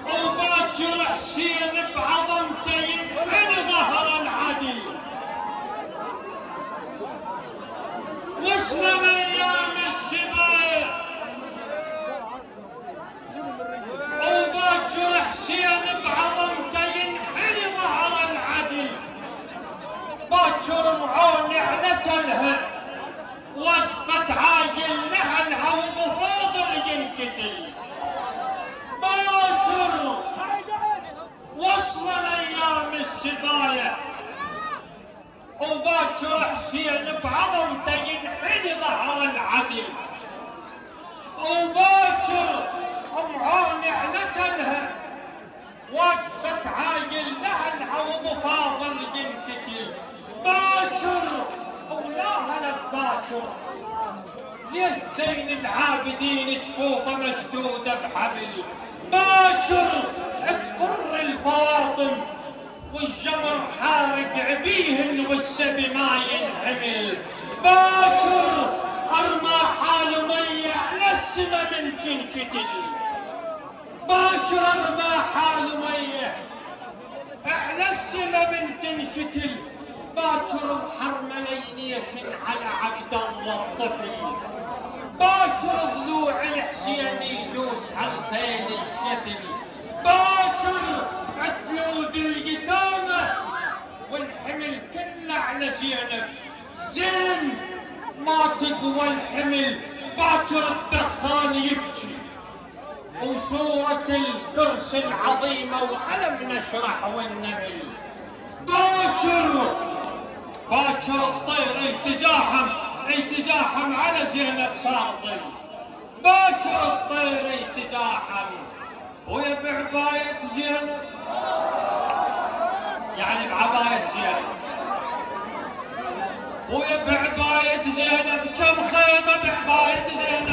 وباكر حسين بعظمته ينحني ظهر العدل. وصلنا ايام السبايا وباكر حسين بعظمته ينحني ظهر العدل. باكر معون اعنتلها وجقت عاقل نهلها وبفاضل ينقتل. باكر وصلنا ايام السبايا وباكر حسين بعظمته ينحني ظهر العدل. وباكر معون اعنتلها وجقت عاقل نهلها وبفاضل ينقتل. باكر ولاها لباكر ليش زين العابدين جفوفه مشدوده بحبل. باكر تفر الفواطم والجمر حارق عبيهن والسبي ما ينحمل. باكر ارمى حال ميه على السما من تنشتل. باكر ارمى حال ميه على السما من تنشتل. باكر محرملين يشن على عبد الله الطفل. باكر ضلوع الحسين يدوس على الخيل الشتل. باكر عتلود اليتامى والحمل كله على زينب. زين ما تقوى الحمل. باكر الدخان يبكي وصورة الكرسي العظيمة وعلم نشرح والنبل. باكر الطير يتزاحم على زينب صاطل. باكر الطير يتزاحم ويا بعباية زينب يعني بعباية زينب ويا بعباية زينب كم خيمة بعباية زينب.